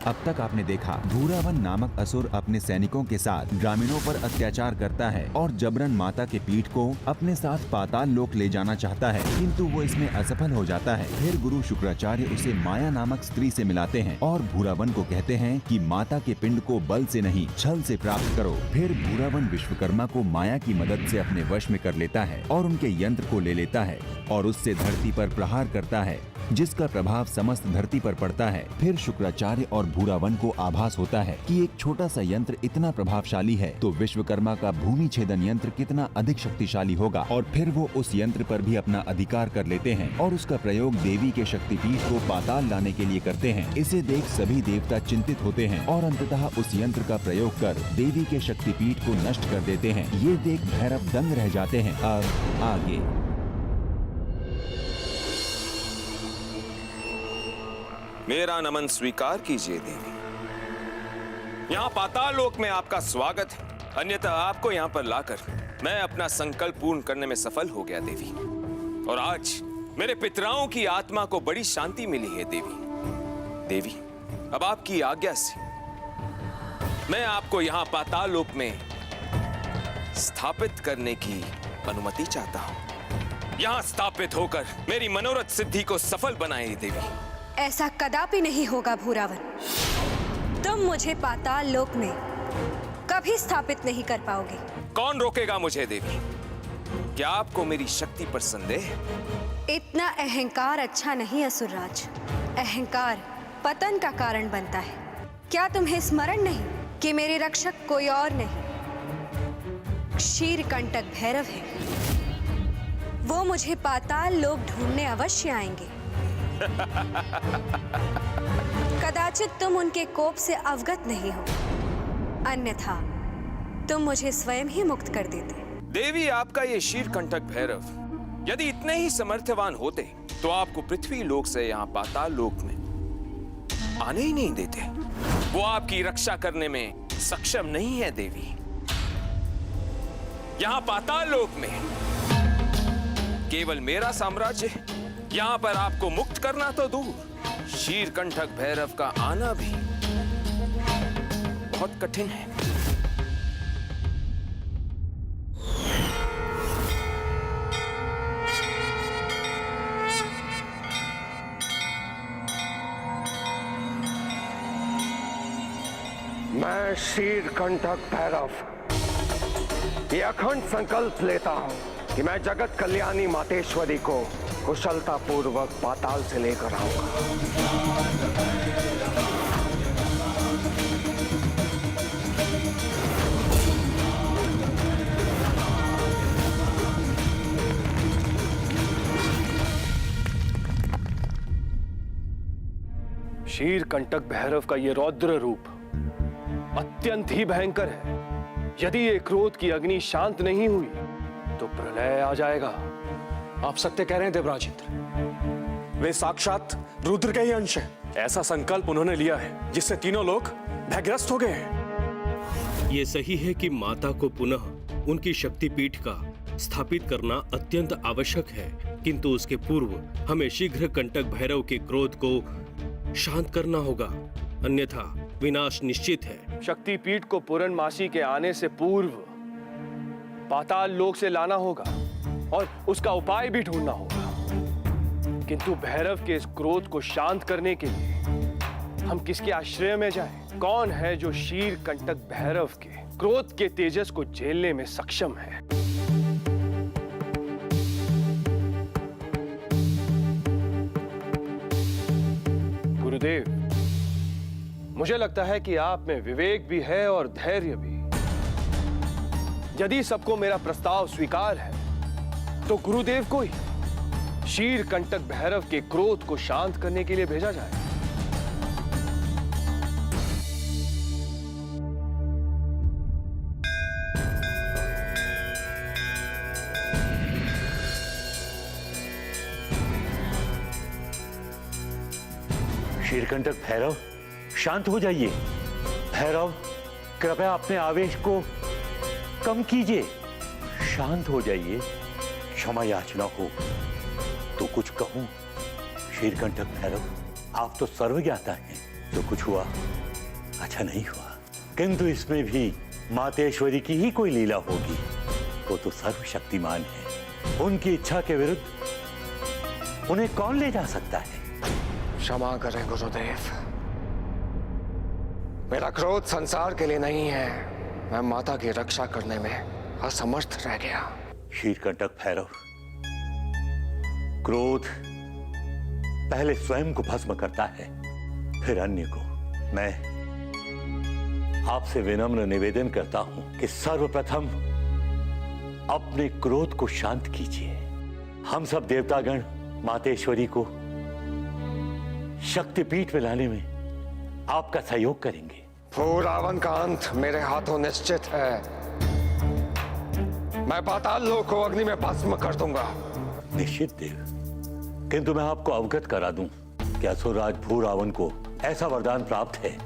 अब तक आपने देखा भूरावन नामक असुर अपने सैनिकों के साथ ग्रामीणों पर अत्याचार करता है और जबरन माता के पीठ को अपने साथ पाताल लोक ले जाना चाहता है, किंतु वो इसमें असफल हो जाता है। फिर गुरु शुक्राचार्य उसे माया नामक स्त्री से मिलाते हैं और भूरावन को कहते हैं कि माता के पिंड को बल से नहीं छल से प्राप्त करो। फिर भूरावन विश्वकर्मा को माया की मदद से अपने वश में कर लेता है और उनके यंत्र को ले लेता है और उससे धरती पर प्रहार करता है, जिसका प्रभाव समस्त धरती पर पड़ता है। फिर शुक्राचार्य और भूरावन को आभास होता है कि एक छोटा सा यंत्र इतना प्रभावशाली है तो विश्वकर्मा का भूमि छेदन यंत्र कितना अधिक शक्तिशाली होगा। और फिर वो उस यंत्र पर भी अपना अधिकार कर लेते हैं और उसका प्रयोग देवी के शक्तिपीठ को पाताल लाने के लिए करते हैं। इसे देख सभी देवता चिंतित होते हैं और अंततः उस यंत्र का प्रयोग कर देवी के शक्तिपीठ को नष्ट कर देते हैं। ये देख भैरव दंग रह जाते हैं। अब आगे मेरा नमन स्वीकार कीजिए देवी। यहाँ पाताल लोक में आपका स्वागत है, अन्यथा आपको यहाँ पर लाकर मैं अपना संकल्प पूर्ण करने में सफल हो गया देवी। और आज मेरे पितराओं की आत्मा को बड़ी शांति मिली है देवी। देवी, अब आपकी आज्ञा से मैं आपको यहाँ पाताल लोक में स्थापित करने की अनुमति चाहता हूँ। यहाँ स्थापित होकर मेरी मनोरथ सिद्धि को सफल बनाए देवी। ऐसा कदापि नहीं होगा भूरावन। तुम मुझे पाताल लोक में कभी स्थापित नहीं कर पाओगे। कौन रोकेगा मुझे देवी? क्या आपको मेरी शक्ति पर संदेह है? इतना अहंकार अच्छा नहीं असुरराज। अहंकार पतन का कारण बनता है। क्या तुम्हें स्मरण नहीं कि मेरे रक्षक कोई और नहीं, क्षीरकंटक भैरव है। वो मुझे पाताल लोक ढूंढने अवश्य आएंगे। कदाचित तुम उनके कोप से अवगत नहीं हो, अन्यथा तुम मुझे स्वयं ही मुक्त कर देते। देवी, आपका ये क्षीरकंटक भैरव यदि इतने ही समर्थवान होते तो आपको पृथ्वी लोक से यहाँ पाताल लोक में आने ही नहीं देते। वो आपकी रक्षा करने में सक्षम नहीं है देवी। यहाँ पाताल लोक में केवल मेरा साम्राज्य है। यहाँ पर आपको मुक्त करना तो दूर, क्षीरकंटक भैरव का आना भी बहुत कठिन है। मैं क्षीरकंटक भैरव ये अखंड संकल्प लेता हूँ कि मैं जगत कल्याणी मातेश्वरी को कुशलता पूर्वक पाताल से लेकर आऊंगा। क्षीरकंटक भैरव का ये रौद्र रूप अत्यंत ही भयंकर है। यदि ये क्रोध की अग्नि शांत नहीं हुई तो प्रलय आ जाएगा। आप सत्य कह रहे हैं देवराज इंद्र, वे साक्षात रुद्र के ही अंश हैं। ऐसा संकल्प उन्होंने लिया है जिससे तीनों लोग भयग्रस्त हो गए हैं। ये सही है कि माता को पुनः उनकी शक्तिपीठ का स्थापित करना अत्यंत आवश्यक है, किंतु उसके पूर्व हमें शीघ्र कंटक भैरव के क्रोध को शांत करना होगा, अन्यथा विनाश निश्चित है। शक्तिपीठ को पूर्णमासी के आने से पूर्व पाताल लोक से लाना होगा और उसका उपाय भी ढूंढना होगा। किंतु भैरव के इस क्रोध को शांत करने के लिए हम किसके आश्रय में जाएं? कौन है जो क्षीरकंटक भैरव के क्रोध के तेजस को झेलने में सक्षम है? गुरुदेव, मुझे लगता है कि आप में विवेक भी है और धैर्य भी। यदि सबको मेरा प्रस्ताव स्वीकार है तो गुरुदेव को ही क्षीरकंटक भैरव के क्रोध को शांत करने के लिए भेजा जाए। क्षीरकंटक भैरव, शांत हो जाइए। भैरव, कृपया अपने आवेश को कम कीजिए। शांत हो जाइए। क्षमा याचना हो तो कुछ कहूं। क्षीरकंटक भैरव, आप तो सर्वज्ञाता हैं, तो कुछ हुआ अच्छा नहीं हुआ, किंतु इसमें भी मातेश्वरी की ही कोई लीला होगी। वो तो सर्वशक्तिमान है, उनकी इच्छा के विरुद्ध उन्हें कौन ले जा सकता है? क्षमा करें गुरुदेव, मेरा क्रोध संसार के लिए नहीं है, मैं माता की रक्षा करने में असमर्थ रह गया। शीरकंटक भैरव, क्रोध पहले स्वयं को भस्म करता है, फिर अन्य को। मैं आपसे विनम्र निवेदन करता हूं कि सर्वप्रथम अपने क्रोध को शांत कीजिए। हम सब देवतागण मातेश्वरी को शक्तिपीठ में लाने में आपका सहयोग करेंगे। भूरावन का अंत मेरे हाथों निश्चित है। मैं पाताल लोक को अग्नि में भस्म कर दूंगा। निश्चित देव, किंतु मैं आपको अवगत करा दूं कि असुरराज भूरावन को ऐसा वरदान प्राप्त है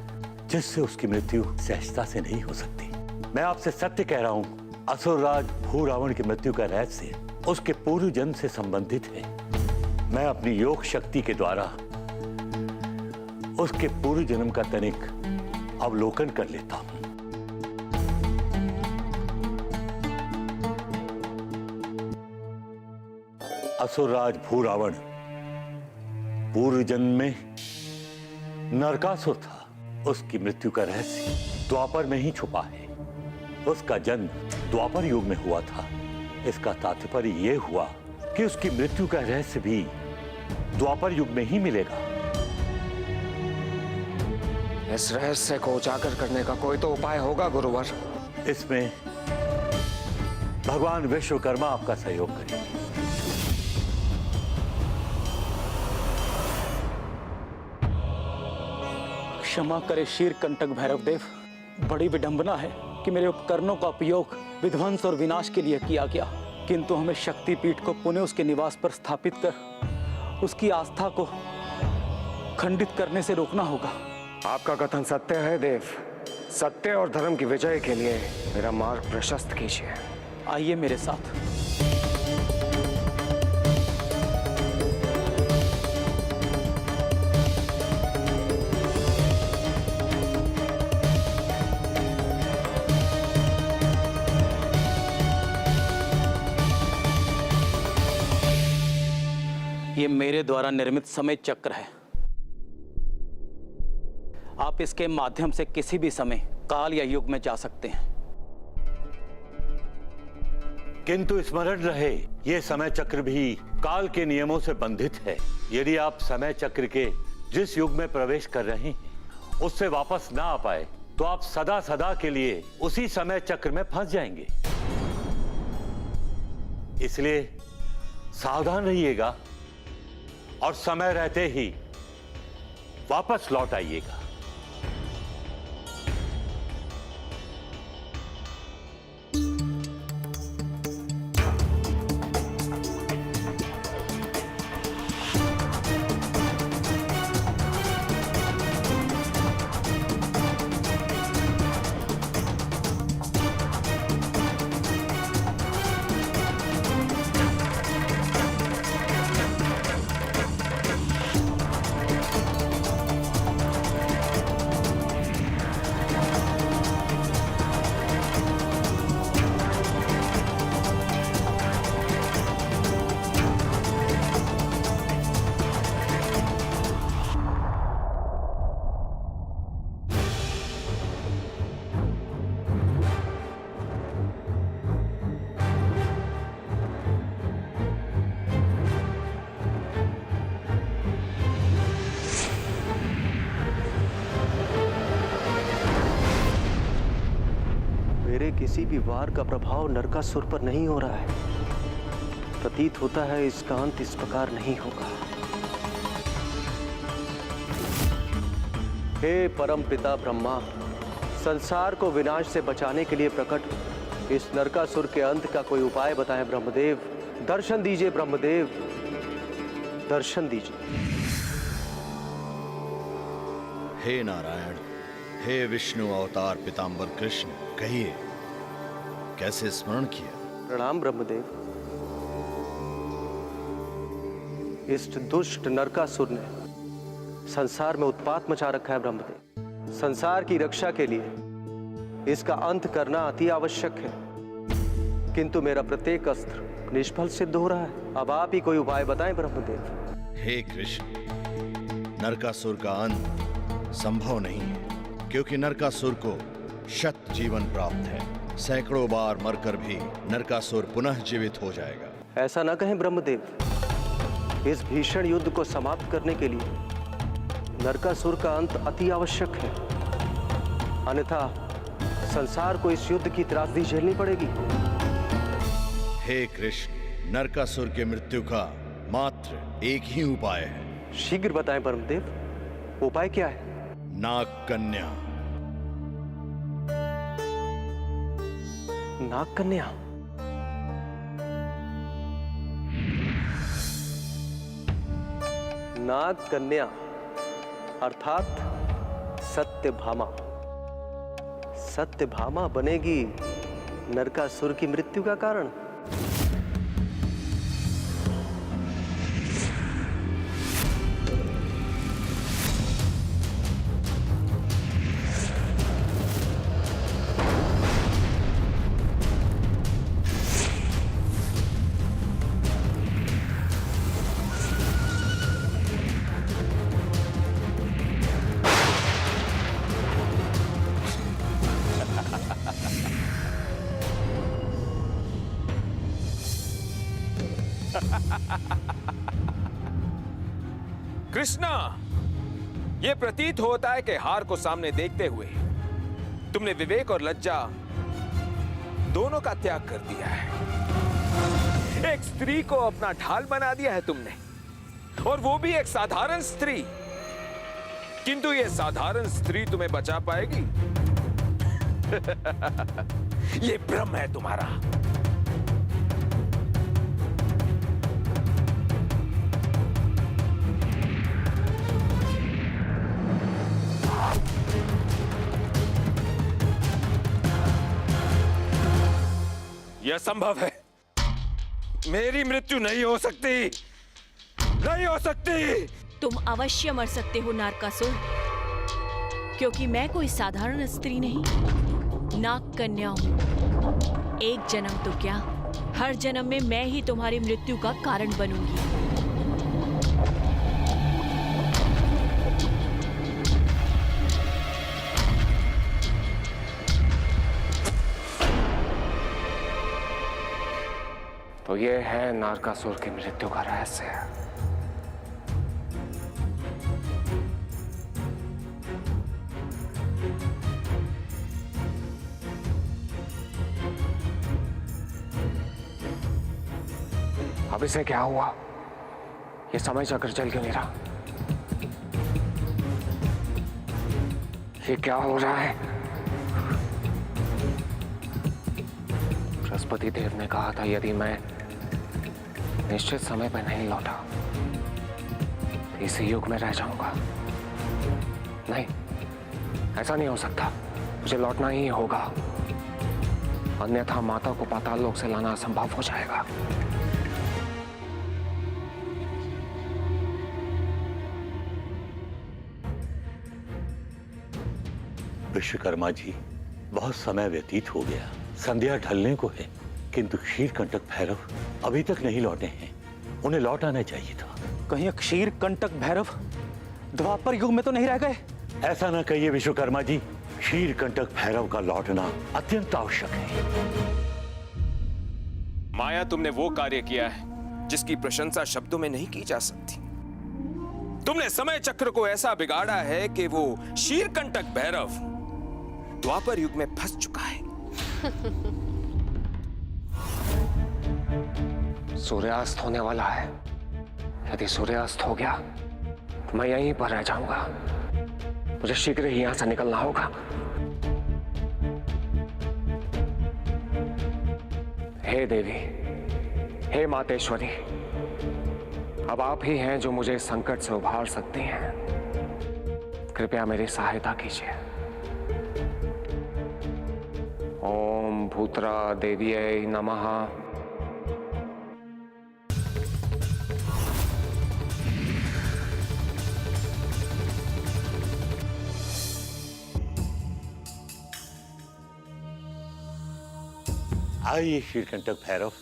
जिससे उसकी मृत्यु सहजता से नहीं हो सकती। मैं आपसे सत्य कह रहा हूं, असुरराज भूरावण की मृत्यु का रहस्य उसके पूर्व जन्म से संबंधित है। मैं अपनी योग शक्ति के द्वारा उसके पूर्व जन्म का तनिक अवलोकन कर लेता हूं। असुरराज भूरावण पूर्व जन्म में नरकासुर था। उसकी मृत्यु का रहस्य द्वापर में ही छुपा है। उसका जन्म द्वापर युग में हुआ था। इसका तात्पर्य यह हुआ कि उसकी मृत्यु का रहस्य भी द्वापर युग में ही मिलेगा। इस रहस्य को उजागर करने का कोई तो उपाय होगा गुरुवर। इसमें भगवान विश्वकर्मा आपका सहयोग करेंगे। क्षमा करे शीरकंटक भैरव देव, बड़ी विडंबना है कि मेरे उपकरणों का उपयोग विध्वंस और विनाश के लिए किया गया, किंतु हमें शक्तिपीठ को पुनः उसके निवास पर स्थापित कर उसकी आस्था को खंडित करने से रोकना होगा। आपका कथन सत्य है देव। सत्य और धर्म की विजय के लिए मेरा मार्ग प्रशस्त कीजिए। आइए मेरे साथ। ये मेरे द्वारा निर्मित समय चक्र है। आप इसके माध्यम से किसी भी समय काल या युग में जा सकते हैं। किंतु स्मरण रहे, ये समय चक्र भी काल के नियमों से बंधित है। यदि आप समय चक्र के जिस युग में प्रवेश कर रहे हैं उससे वापस ना आ पाए तो आप सदा सदा के लिए उसी समय चक्र में फंस जाएंगे। इसलिए सावधान रहिएगा और समय रहते ही वापस लौट आइएगा। मेरे किसी भी वार का प्रभाव नरकासुर पर नहीं हो रहा है। प्रतीत होता है इसका अंत इस प्रकार नहीं होगा। हे परम पिता ब्रह्मा, संसार को विनाश से बचाने के लिए प्रकट इस नरकासुर के अंत का कोई उपाय बताएं ब्रह्मदेव। दर्शन दीजिए ब्रह्मदेव, दर्शन दीजिए। हे नारायण, हे विष्णु अवतार पितांबर कृष्ण, कहिए कैसे स्मरण किया? प्रणाम ब्रह्मदेव। इस दुष्ट नरकासुर ने संसार में उत्पात मचा रखा है ब्रह्मदेव। संसार की रक्षा के लिए इसका अंत करना अति आवश्यक है, किंतु मेरा प्रत्येक अस्त्र निष्फल सिद्ध हो रहा है। अब आप ही कोई उपाय बताएं ब्रह्मदेव। हे कृष्ण, नरकासुर का अंत संभव नहीं है, क्योंकि नरकासुर को शत जीवन प्राप्त है। सैकड़ों बार मरकर भी नरकासुर पुनः जीवित हो जाएगा। ऐसा ना कहें ब्रह्मदेव। इस भीषण युद्ध को समाप्त करने के लिए नरकासुर का अंत अति आवश्यक है, अन्यथा संसार को इस युद्ध की त्रासदी झेलनी पड़ेगी। हे कृष्ण, नरकासुर के मृत्यु का मात्र एक ही उपाय है। शीघ्र बताएं ब्रह्मदेव, उपाय क्या है? नाग कन्या। नाग कन्या? नाग कन्या अर्थात सत्यभामा। सत्यभामा बनेगी नरकासुर की मृत्यु का कारण। कृष्णा, यह प्रतीत होता है कि हार को सामने देखते हुए तुमने विवेक और लज्जा दोनों का त्याग कर दिया है। एक स्त्री को अपना ढाल बना दिया है तुमने, और वो भी एक साधारण स्त्री। किंतु ये साधारण स्त्री तुम्हें बचा पाएगी? ये भ्रम है तुम्हारा। यह संभव है। मेरी मृत्यु नहीं हो सकती, नहीं हो सकती। तुम अवश्य मर सकते हो नारकासुर, क्योंकि मैं कोई साधारण स्त्री नहीं, नाग कन्या हूं। एक जन्म तो क्या, हर जन्म में मैं ही तुम्हारी मृत्यु का कारण बनूंगी। तो ये है नारकासुर की मृत्यु का रहस्य। अब इसे क्या हुआ, ये समय चक्र चल क्यों नहीं रहा? ये क्या हो रहा है? बृहस्पति देव ने कहा था यदि मैं निश्चित समय पर नहीं लौटा इसी युग में रह जाऊंगा। नहीं, ऐसा नहीं हो सकता। मुझे लौटना ही होगा, अन्यथा माता को पाताल लोक से लाना असंभव हो जाएगा। विश्वकर्मा जी, बहुत समय व्यतीत हो गया, संध्या ढलने को है, किंतु क्षीरकंटक भैरव अभी तक नहीं लौटे हैं। उन्हें लौट आना चाहिए था। कहीं क्षीरकंटक भैरव द्वापर युग में तो नहीं रह गए? ऐसा ना कहिए विश्वकर्मा जी, क्षीरकंटक भैरव का लौटना अत्यंत आवश्यक है। माया, तुमने वो कार्य किया है जिसकी प्रशंसा शब्दों में नहीं की जा सकती। तुमने समय चक्र को ऐसा बिगाड़ा है कि वो क्षीरकंटक भैरव द्वापर युग में फंस चुका है। सूर्यास्त होने वाला है। यदि सूर्यास्त हो गया तो मैं यहीं पर रह जाऊंगा। मुझे शीघ्र ही यहां से निकलना होगा। हे देवी, हे मातेश्वरी, अब आप ही हैं जो मुझे इस संकट से उबार सकती हैं। कृपया मेरी सहायता कीजिए। ओम भूत्रा देवीये नमः। आइए शीरकंटक भैरव,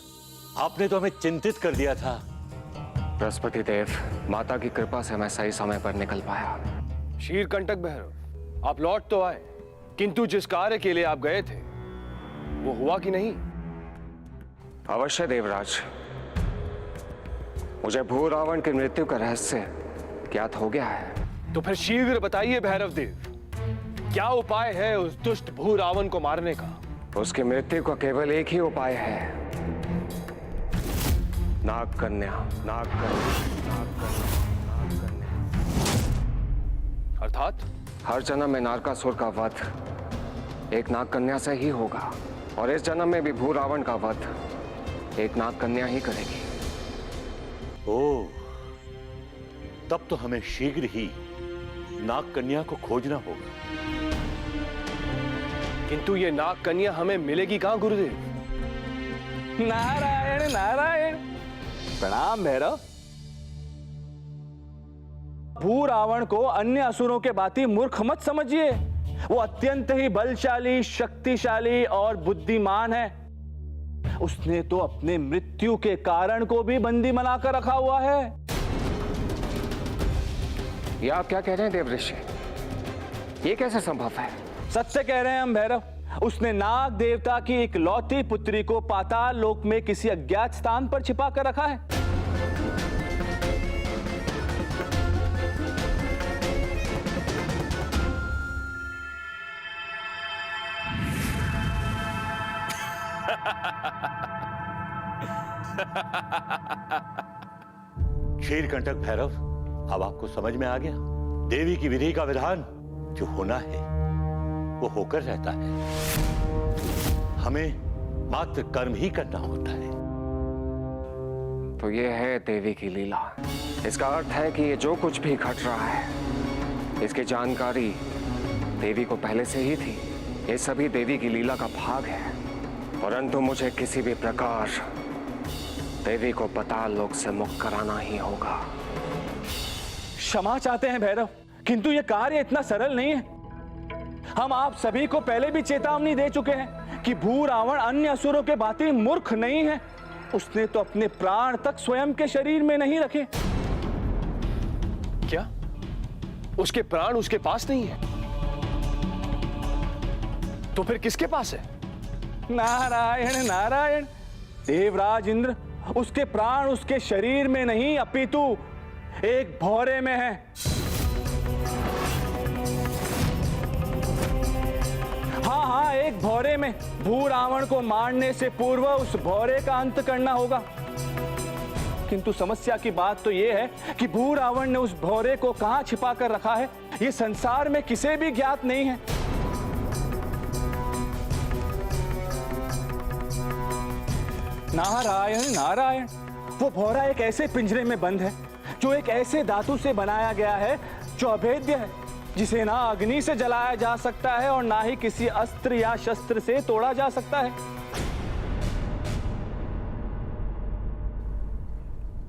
आपने तो हमें चिंतित कर दिया था। बृहस्पति देव, माता की कृपा से मैं सही समय पर निकल पाया। शीरकंटक भैरव, आप लौट तो आए, किंतु जिस कार्य के लिए आप गए थे वो हुआ कि नहीं? अवश्य देवराज, मुझे भू रावण की मृत्यु का रहस्य ज्ञात हो गया है। तो फिर शीघ्र बताइए भैरव देव, क्या उपाय है उस दुष्ट भू रावण को मारने का? उसकी मृत्यु का केवल एक ही उपाय है, नाग कन्या, नाग कन्या, नाग कन्या, नाग कन्या। अर्थात हर जन्म में नारकासुर का वध एक नाग कन्या से ही होगा, और इस जन्म में भी भू रावण का वध एक नाग कन्या ही करेगी। ओह, तब तो हमें शीघ्र ही नाग कन्या को खोजना होगा। किंतु ये नाग कन्या हमें मिलेगी कहां गुरुदेव? नारायण नारायण, प्रणाम भैरव। भू रावण को अन्य असुरों के भांति मूर्ख मत समझिए। वो अत्यंत ही बलशाली, शक्तिशाली और बुद्धिमान है। उसने तो अपने मृत्यु के कारण को भी बंदी बनाकर रखा हुआ है। ये आप क्या कह रहे हैं देवऋषि? ये कैसे संभव है? सत्य कह रहे हैं हम भैरव। उसने नाग देवता की इकलौती पुत्री को पाताल लोक में किसी अज्ञात स्थान पर छिपा कर रखा है। शीरकंटक भैरव, अब आपको समझ में आ गया, देवी की विधि का विधान जो होना है वो होकर रहता है। हमें मात्र कर्म ही करना होता है। तो ये है देवी की लीला। इसका अर्थ है कि ये जो कुछ भी घट रहा है, इसकी जानकारी देवी को पहले से ही थी। ये सभी देवी की लीला का भाग है, परंतु मुझे किसी भी प्रकार देवी को पाताल लोक से मुक्त कराना ही होगा। क्षमा चाहते हैं भैरव, किंतु यह कार्य इतना सरल नहीं है। हम आप सभी को पहले भी चेतावनी दे चुके हैं कि भू रावण अन्य असुरों के भांति मूर्ख नहीं है। उसने तो अपने प्राण तक स्वयं के शरीर में नहीं रखे। क्या उसके प्राण उसके पास नहीं है? तो फिर किसके पास है? नारायण नारायण, देवराज इंद्र, उसके प्राण उसके शरीर में नहीं अपितु एक भौरे में है। हाँ, एक भौरे में। भू रावण को मारने से पूर्व उस भौरे का अंत करना होगा। किंतु समस्या की बात तो यह है कि भू रावण ने उस भौरे को कहां छिपा कर रखा है, यह संसार में किसे भी ज्ञात नहीं है। नारायण नारायण, वो भौरा एक ऐसे पिंजरे में बंद है जो एक ऐसे धातु से बनाया गया है जो अभेद्य है, जिसे ना अग्नि से जलाया जा सकता है और ना ही किसी अस्त्र या शस्त्र से तोड़ा जा सकता है।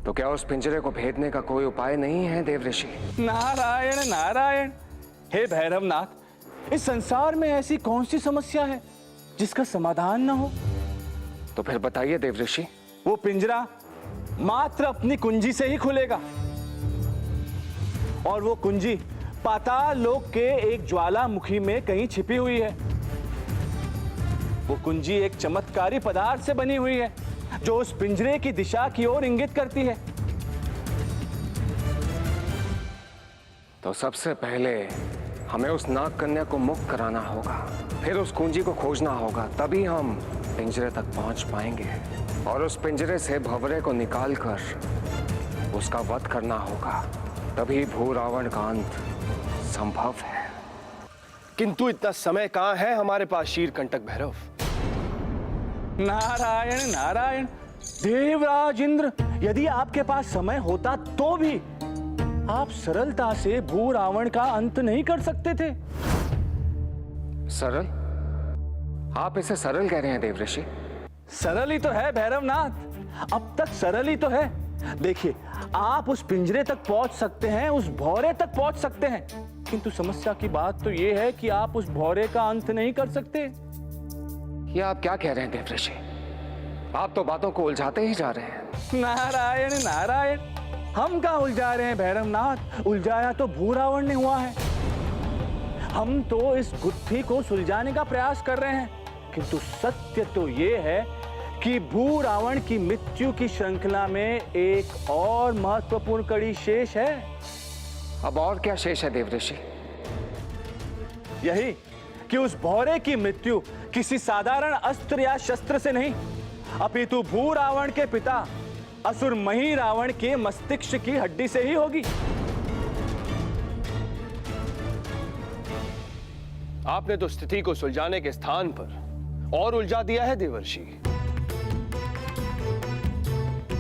तो क्या उस पिंजरे को भेदने का कोई उपाय नहीं है देवऋषि? नारायण नारायण, हे भैरवनाथ, इस संसार में ऐसी कौन सी समस्या है जिसका समाधान ना हो? तो फिर बताइए देवऋषि। वो पिंजरा मात्र अपनी कुंजी से ही खुलेगा, और वो कुंजी पाताल लोक के एक ज्वालामुखी में कहीं छिपी हुई है। वो कुंजी एक चमत्कारी पदार्थ से बनी हुई है जो उस पिंजरे की दिशा की ओर इंगित करती है। तो सबसे पहले हमें उस नाग कन्या को मुक्त कराना होगा, फिर उस कुंजी को खोजना होगा, तभी हम पिंजरे तक पहुंच पाएंगे, और उस पिंजरे से भंवरे को निकालकर उसका वध करना होगा, तभी भू रावण का अंत संभव है। किंतु इतना समय कहां है हमारे पास शीरकंटक भैरव? नारायण नारायण, देवराज इंद्र, यदि आपके पास समय होता तो भी आप सरलता से भू रावण का अंत नहीं कर सकते थे। सरल? आप इसे सरल कह रहे हैं देवऋषि? सरल ही तो है भैरवनाथ, अब तक सरल ही तो है। देखिए, आप उस पिंजरे तक पहुंच सकते हैं, उस भौरे तक पहुंच सकते हैं, किंतु समस्या की बात तो यह है कि आप उस भौरे का अंत नहीं कर सकते। ये आप क्या कह रहे हैं देवऋषि? आप तो बातों को उलझाते ही जा रहे हैं। नारायण नारायण, हम कहाँ उलझा रहे हैं भैरवनाथ? उलझाया तो भू रावण ने हुआ है। हम तो इस गुत्थी को सुलझाने का प्रयास कर रहे हैं, किंतु सत्य तो ये है कि भू रावण की मृत्यु की श्रृंखला में एक और महत्वपूर्ण कड़ी शेष है। अब और क्या शेष है देवऋषि? यही कि उस भौरे की मृत्यु किसी साधारण अस्त्र या शस्त्र से नहीं, अपितु भू रावण के पिता असुर मही रावण के मस्तिष्क की हड्डी से ही होगी। आपने तो स्थिति को सुलझाने के स्थान पर और उलझा दिया है देवर्षि।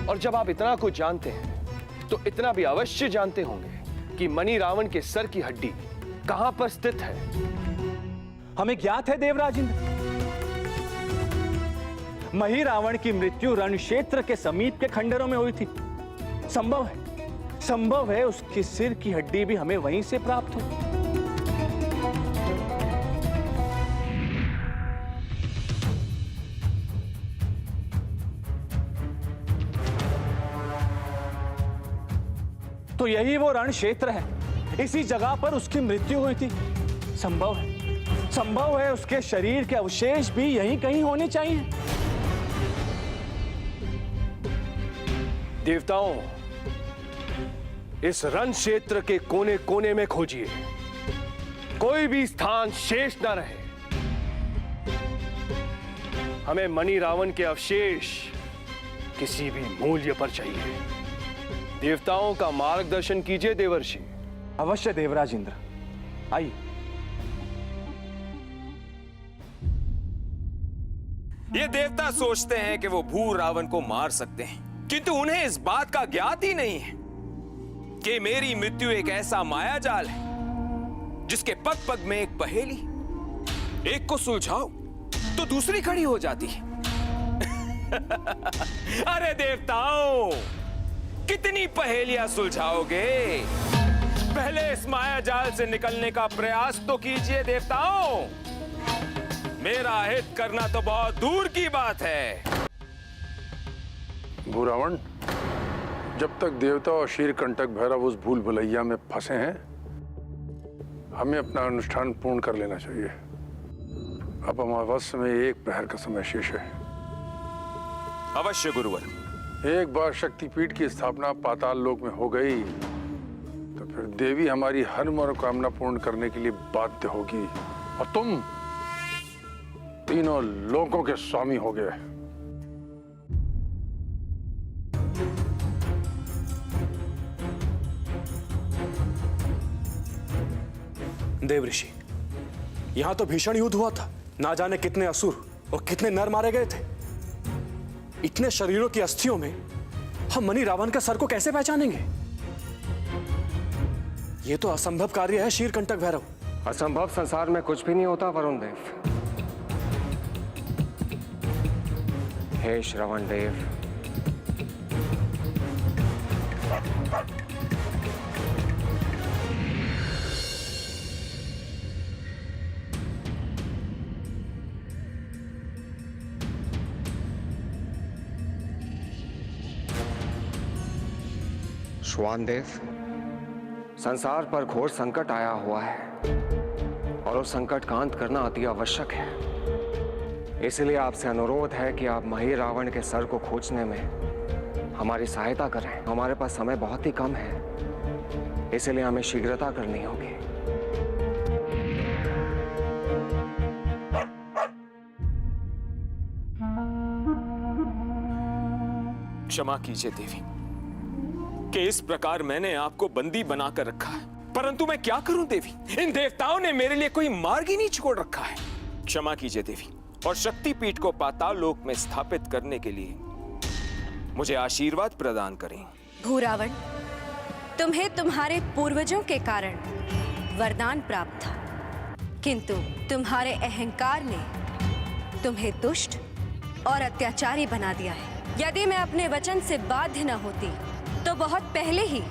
और जब आप इतना कुछ जानते हैं तो इतना भी अवश्य जानते होंगे कि मणि रावण के सर की हड्डी कहां पर स्थित है। हमें ज्ञात है देवराजेंद्र, मही रावण की मृत्यु रण क्षेत्र के समीप के खंडरों में हुई थी। संभव है उसके सिर की हड्डी भी हमें वहीं से प्राप्त हो। तो यही वो रण क्षेत्र है, इसी जगह पर उसकी मृत्यु हुई थी। संभव है उसके शरीर के अवशेष भी यहीं कहीं होने चाहिए। देवताओं, इस रण क्षेत्र के कोने कोने में खोजिए, कोई भी स्थान शेष न रहे। हमें मणि रावण के अवशेष किसी भी मूल्य पर चाहिए। देवताओं का मार्गदर्शन कीजिए देवर्षि। अवश्य देवराजेंद्र, आइए। ये देवता सोचते हैं कि वो भू रावण को मार सकते हैं, किंतु उन्हें इस बात का ज्ञात ही नहीं है कि मेरी मृत्यु एक ऐसा मायाजाल है जिसके पग पग में एक पहेली, एक को सुलझाओ तो दूसरी खड़ी हो जाती है। अरे देवताओं, कितनी पहेलियां सुलझाओगे? पहले इस मायाजाल से निकलने का प्रयास तो कीजिए देवताओं। मेरा हित करना तो बहुत दूर की बात है। भू रावण, जब तक देवता और शीरकंटक भैरव उस भूल भुलैया में फंसे हैं, हमें अपना अनुष्ठान पूर्ण कर लेना चाहिए। अब अमावस्या में एक प्रहर का समय शेष है। अवश्य गुरुवर। एक बार शक्तिपीठ की स्थापना पाताल लोक में हो गई तो फिर देवी हमारी हर मनोकामना पूर्ण करने के लिए बाध्य होगी और तुम तीनों लोकों के स्वामी हो गए। देवऋषि, यहां तो भीषण युद्ध हुआ था। ना जाने कितने असुर और कितने नर मारे गए थे। इतने शरीरों की अस्थियों में हम मणि रावण के सर को कैसे पहचानेंगे? यह तो असंभव कार्य है शीरकंटक भैरव। असंभव संसार में कुछ भी नहीं होता वरुण देव। हे श्रवण देव, श्वान देव, संसार पर घोर संकट आया हुआ है और उस संकट का अंत करना अति आवश्यक है। इसलिए आपसे अनुरोध है कि आप मही रावण के सर को खोजने में हमारी सहायता करें। हमारे पास समय बहुत ही कम है, इसलिए हमें शीघ्रता करनी होगी। क्षमा कीजिए देवी कि इस प्रकार मैंने आपको बंदी बनाकर रखा है, परंतु मैं क्या करूं देवी? इन देवताओं ने मेरे लिए कोई मार्ग ही नहीं छोड़ रखा है। क्षमा कीजिए देवी, और शक्तिपीठ को पाताल लोक में स्थापित करने के लिए मुझे आशीर्वाद प्रदान करें। भू रावण, तुम्हें तुम्हारे पूर्वजों के कारण वरदान प्राप्त था, किंतु तुम्हारे अहंकार ने तुम्हें दुष्ट और अत्याचारी बना दिया है। यदि मैं अपने वचन से बाध्य न होती तो बहुत पहले ही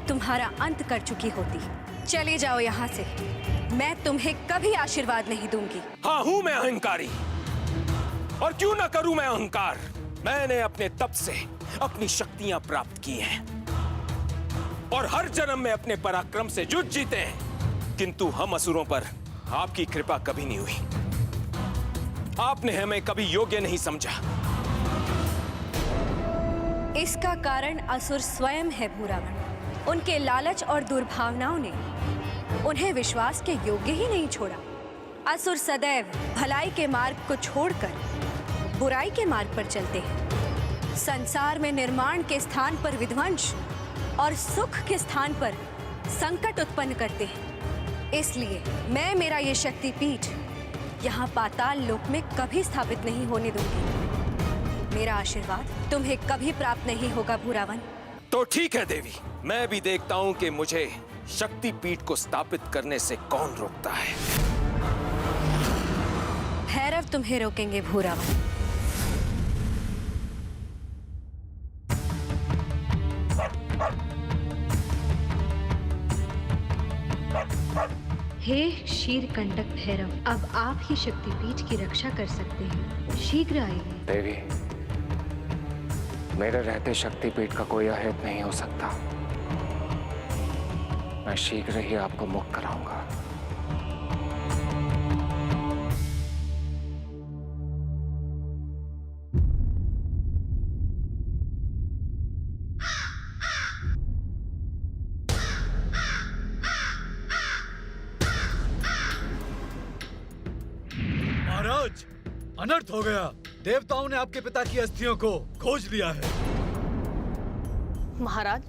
तुम्हारा अंत कर चुकी होती। चले जाओ यहाँ से, मैं तुम्हें कभी आशीर्वाद नहीं दूंगी। हाँ, हूं मैं अहंकारी, और क्यों ना करूं मैं अहंकार। मैंने अपने तप से अपनी शक्तियां प्राप्त की हैं और हर जन्म में अपने पराक्रम से युद्ध जीते हैं, किंतु हम असुरों पर आपकी कृपा कभी नहीं हुई। आपने हमें कभी योग्य नहीं समझा। इसका कारण असुर स्वयं है भूरावन। उनके लालच और दुर्भावनाओं ने उन्हें विश्वास के योग्य ही नहीं छोड़ा। असुर सदैव भलाई के मार्ग को छोड़कर बुराई के मार्ग पर चलते हैं। संसार में निर्माण के स्थान पर विध्वंस और सुख के स्थान पर संकट उत्पन्न करते हैं। इसलिए मैं मेरा ये शक्तिपीठ यहाँ पाताल लोक में कभी स्थापित नहीं होने दूंगी। मेरा आशीर्वाद तुम्हें कभी प्राप्त नहीं होगा भूरावन। तो ठीक है देवी, मैं भी देखता हूं कि मुझे शक्तिपीठ को स्थापित करने से कौन रोकता है। भैरव तुम्हें रोकेंगे भूरावन। हे शीरकंटक भैरव, अब आप ही शक्तिपीठ की रक्षा कर सकते हैं। शीघ्र आइए। देवी, मेरे रहते शक्तिपीठ का कोई अहित नहीं हो सकता। मैं शीघ्र ही आपको मुक्त कराऊंगा। महाराज, अनर्थ हो गया। देवताओं ने आपके पिता की अस्थियों को खोज लिया है। महाराज,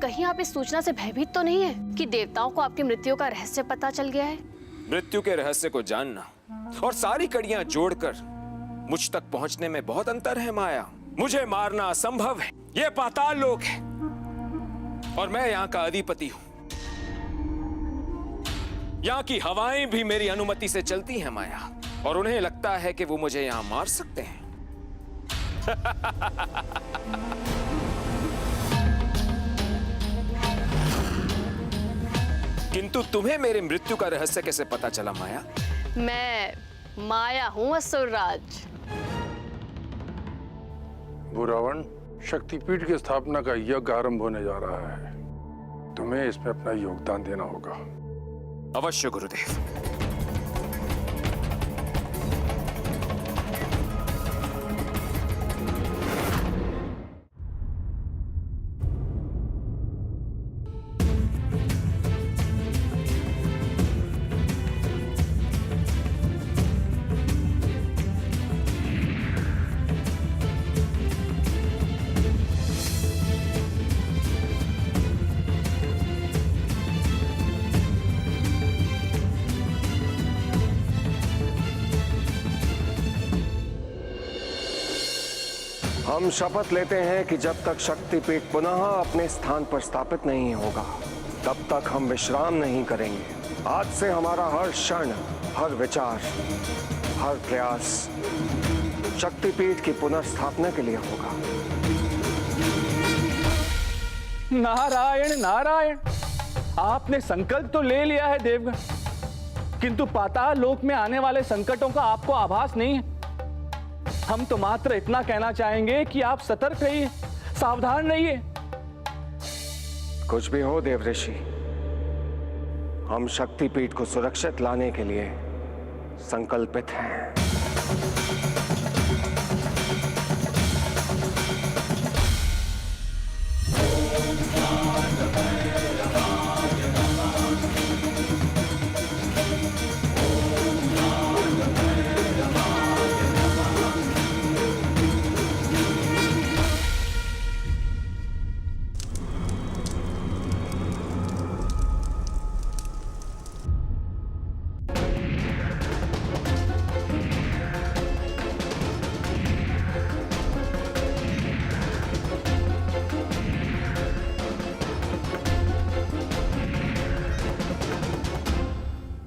कहीं आप इस सूचना से भयभीत तो नहीं है कि देवताओं को आपकी मृत्यु का रहस्य पता चल गया है? मृत्यु के रहस्य को जानना और सारी कड़ियां जोड़कर मुझ तक पहुंचने में बहुत अंतर है माया। मुझे मारना असंभव है। ये पाताल लोक है और मैं यहाँ का अधिपति हूँ। यहाँ की हवाएं भी मेरी अनुमति से चलती हैं माया, और उन्हें लगता है कि वो मुझे यहाँ मार सकते हैं। किंतु तुम्हें मेरी मृत्यु का रहस्य कैसे पता चला माया? मैं माया हूँ असुरराज। भूरावन, शक्तिपीठ की स्थापना का यज्ञ आरंभ होने जा रहा है। तुम्हें इसमें अपना योगदान देना होगा। अवश्य गुरुदेव। हम शपथ लेते हैं कि जब तक शक्तिपीठ पुनः अपने स्थान पर स्थापित नहीं होगा, तब तक हम विश्राम नहीं करेंगे। आज से हमारा हर क्षण, हर विचार, हर प्रयास शक्तिपीठ की पुनर्स्थापना के लिए होगा। नारायण नारायण, आपने संकल्प तो ले लिया है देवगण, किंतु पाताल लोक में आने वाले संकटों का आपको आभास नहीं है। हम तो मात्र इतना कहना चाहेंगे कि आप सतर्क रहिए, सावधान रहिए। कुछ भी हो देव ऋषि, हम शक्तिपीठ को सुरक्षित लाने के लिए संकल्पित हैं।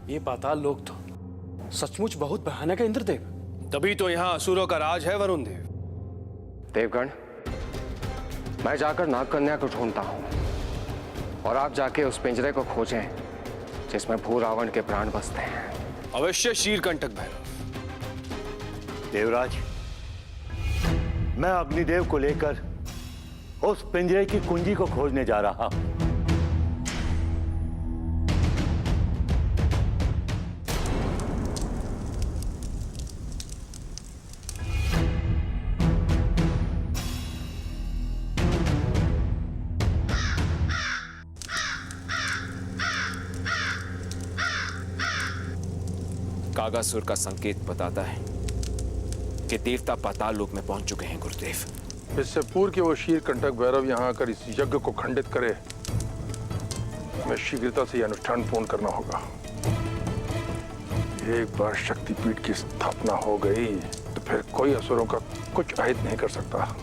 ये पाताल लोक तो सचमुच बहुत भयानक है इंद्रदेव। तभी तो यहाँ असुरों का राज है वरुण देव। देवगण, मैं जाकर नागकन्या को ढूंढता हूं और आप जाके उस पिंजरे को खोजें जिसमें भू रावण के प्राण बसते हैं। अवश्य शीरकंटक भैरव। देवराज, मैं अग्निदेव को लेकर उस पिंजरे की कुंजी को खोजने जा रहा हूं। कागासुर का संकेत बताता है कि देवता पाताल लोक में पहुंच चुके हैं गुरुदेव। इससे पूर्व कि वो शीर कंटक भैरव यहाँ आकर इस यज्ञ को खंडित करे, हमें शीघ्रता से यह अनुष्ठान पूर्ण करना होगा। एक बार शक्तिपीठ की स्थापना हो गई तो फिर कोई असुरों का कुछ अहित नहीं कर सकता।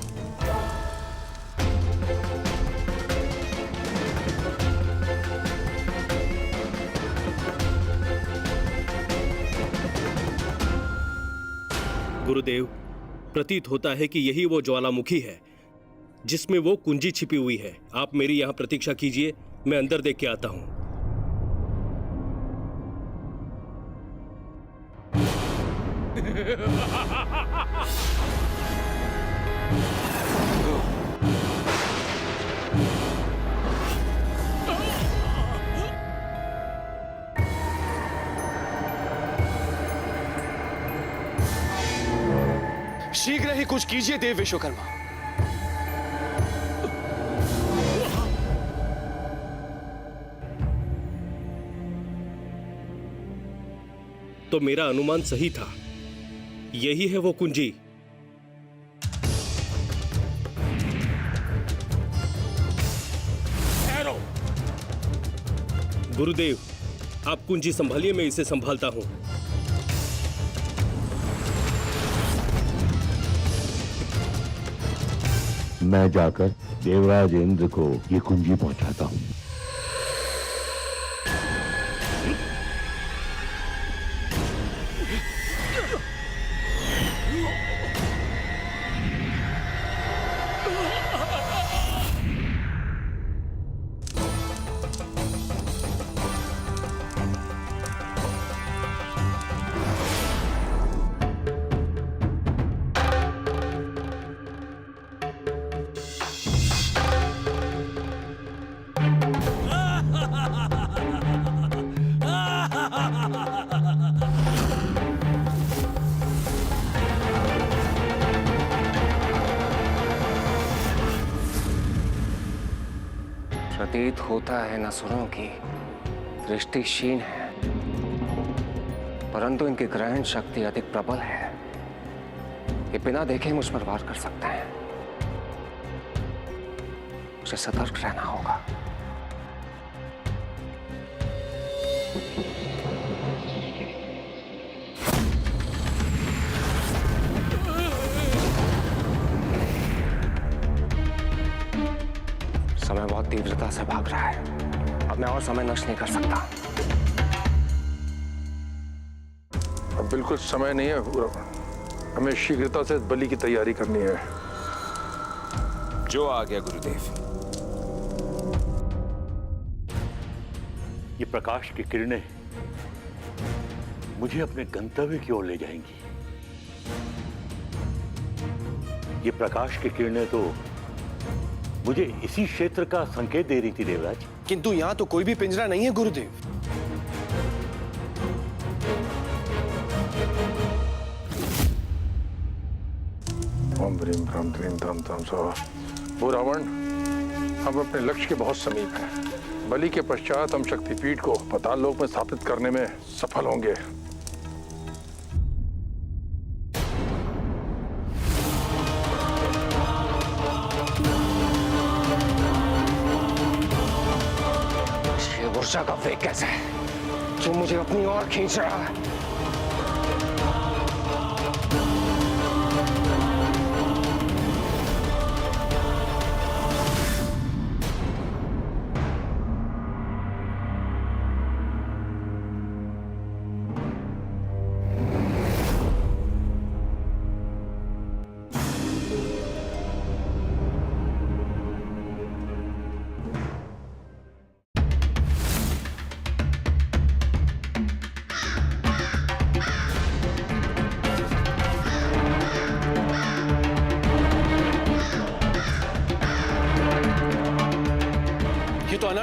गुरुदेव, प्रतीत होता है कि यही वो ज्वालामुखी है जिसमें वो कुंजी छिपी हुई है। आप मेरी यहां प्रतीक्षा कीजिए, मैं अंदर देख के आता हूं। शीघ्र ही कुछ कीजिए देव विश्वकर्मा। तो मेरा अनुमान सही था, यही है वो कुंजी। गुरुदेव, आप कुंजी संभालिए, मैं इसे संभालता हूं। मैं जाकर देवराज इंद्र को ये कुंजी पहुंचाता हूं। प्रतीत होता है नसुरों की दृष्टि क्षीण है, परंतु इनकी ग्रहण शक्ति अधिक प्रबल है। ये बिना देखे मुझ पर वार कर सकते हैं। मुझे सतर्क रहना होगा। समय बहुत तीव्रता से भाग रहा है, अब मैं और समय नष्ट नहीं कर सकता। अब बिल्कुल समय नहीं है, हमें शीघ्रता से बलि की तैयारी करनी है। जो आ गया गुरुदेव। ये प्रकाश की किरणें मुझे अपने गंतव्य की ओर ले जाएंगी। ये प्रकाश की किरणें तो मुझे इसी क्षेत्र का संकेत दे रही थी देवराज। किंतु यहां तो कोई भी पिंजरा नहीं है गुरुदेव। ओम ह्रीं ह्रां ह्रीं ध्रां ध्रां स्वाहा। वो रावण, हम अपने लक्ष्य के बहुत समीप हैं। बलि के पश्चात हम शक्तिपीठ को पाताल लोक में स्थापित करने में सफल होंगे। ऊर्जा का वेग कैसे है जो मुझे अपनी ओर खींच रहा है।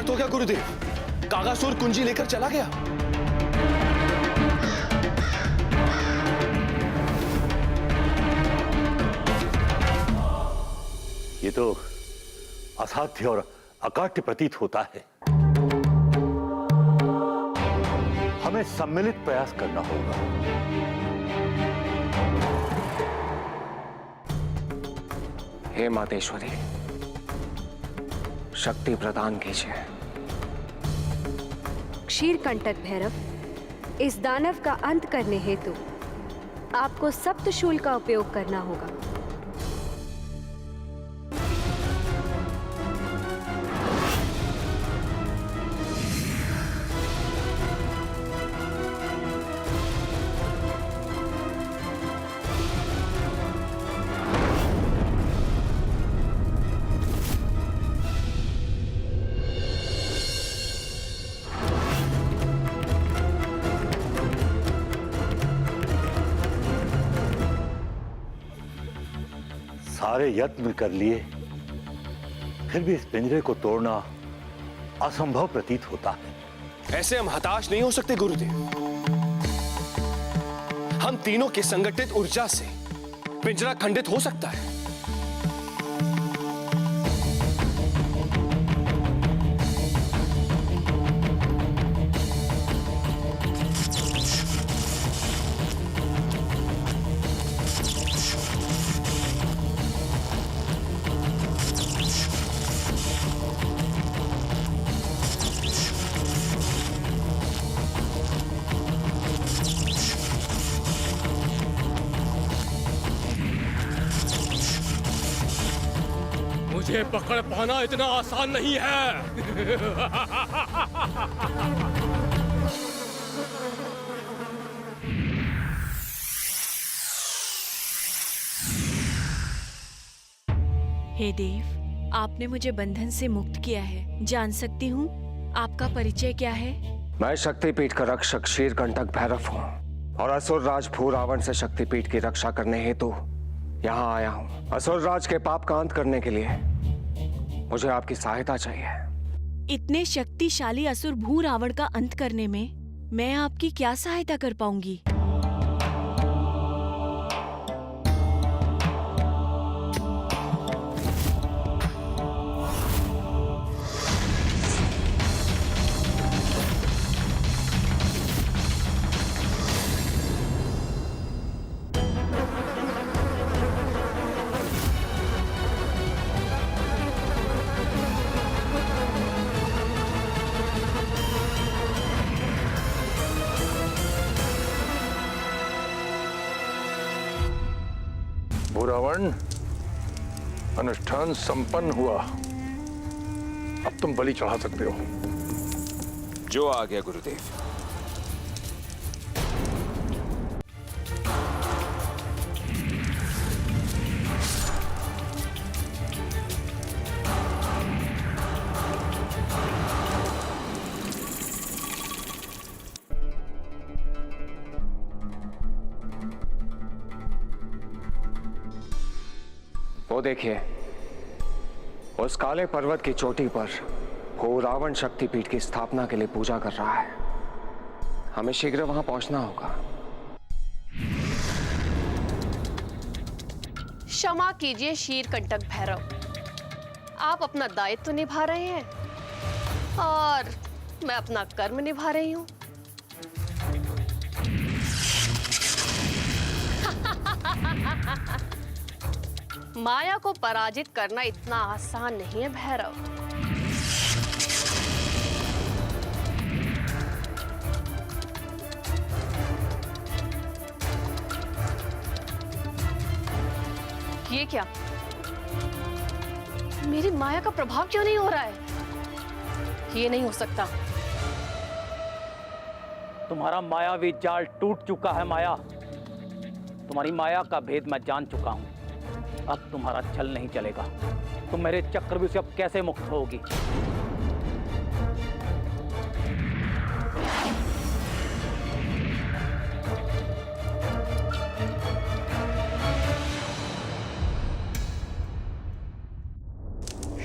अनर्थ हो गया गुरुदेव। कागासुर कुंजी लेकर चला गया। ये तो असाध्य और अकाट्य प्रतीत होता है। हमें सम्मिलित प्रयास करना होगा। हे मातेश्वरी, शक्ति प्रदान कीजिए। क्षीरकंटक भैरव, इस दानव का अंत करने हेतु आपको सप्तशूल का उपयोग करना होगा। सारे यत्न कर लिए, फिर भी इस पिंजरे को तोड़ना असंभव प्रतीत होता है। ऐसे हम हताश नहीं हो सकते गुरुदेव। हम तीनों की संगठित ऊर्जा से पिंजरा खंडित हो सकता है। मुझे पकड़ पाना इतना आसान नहीं है। हे देव, आपने मुझे बंधन से मुक्त किया है। जान सकती हूँ आपका परिचय क्या है? मैं शक्तिपीठ का रक्षक क्षीरकंटक भैरव हूँ और असुर राज भूरावण से शक्तिपीठ की रक्षा करने हेतु यहाँ आया हूँ। असुर राज के पाप का अंत करने के लिए मुझे आपकी सहायता चाहिए। इतने शक्तिशाली असुर भू रावण का अंत करने में मैं आपकी क्या सहायता कर पाऊंगी? भूरावण, अनुष्ठान संपन्न हुआ। अब तुम बलि चढ़ा सकते हो। जो आ गया गुरुदेव। वो देखिए, उस काले पर्वत की चोटी पर भूरावण शक्तिपीठ की स्थापना के लिए पूजा कर रहा है। हमें शीघ्र वहां पहुंचना होगा। क्षमा कीजिए क्षीरकंटक भैरव, आप अपना दायित्व निभा रहे हैं और मैं अपना कर्म निभा रही हूं। माया को पराजित करना इतना आसान नहीं है भैरव। ये क्या? मेरी माया का प्रभाव क्यों नहीं हो रहा है? ये नहीं हो सकता। तुम्हारा मायावी जाल टूट चुका है माया। तुम्हारी माया का भेद मैं जान चुका हूं। अब तुम्हारा छल नहीं चलेगा। तुम मेरे चक्रव्यूह से अब कैसे मुक्त होगी?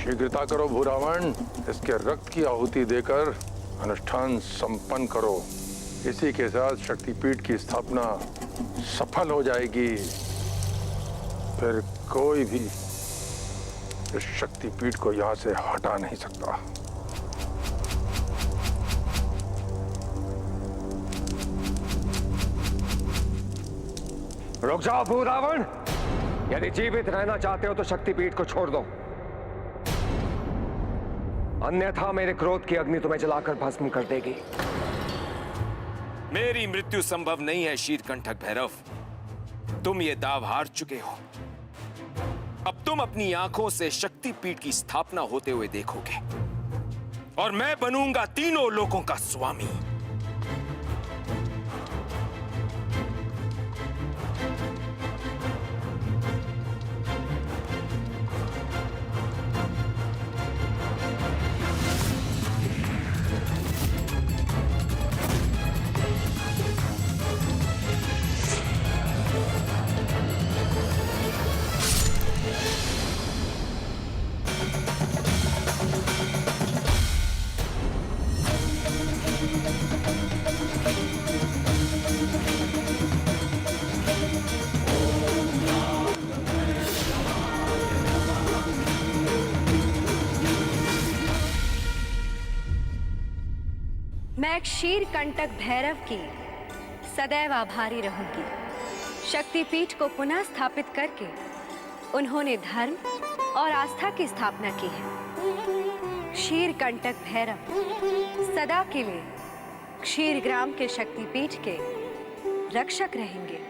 शीघ्रता करो भूरावण, इसके रक्त की आहुति देकर अनुष्ठान संपन्न करो। इसी के साथ शक्तिपीठ की स्थापना सफल हो जाएगी। फिर कोई भी इस शक्तिपीठ को यहां से हटा नहीं सकता। रुक जाओ भूरावण, यदि जीवित रहना चाहते हो तो शक्तिपीठ को छोड़ दो, अन्यथा मेरे क्रोध की अग्नि तुम्हें जलाकर भस्म कर देगी। मेरी मृत्यु संभव नहीं है शीरकंठक भैरव, तुम ये दाव हार चुके हो। अब तुम अपनी आंखों से शक्तिपीठ की स्थापना होते हुए देखोगे और मैं बनूंगा तीनों लोकों का स्वामी। मैं शीरकंटक भैरव की सदैव आभारी रहूंगी। शक्तिपीठ को पुनः स्थापित करके उन्होंने धर्म और आस्था की स्थापना की है। शीरकंटक भैरव सदा के लिए क्षीरग्राम के शक्तिपीठ के रक्षक रहेंगे।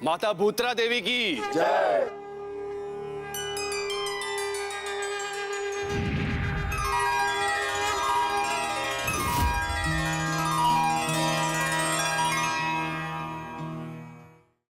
माता भूत्रा देवी की जय।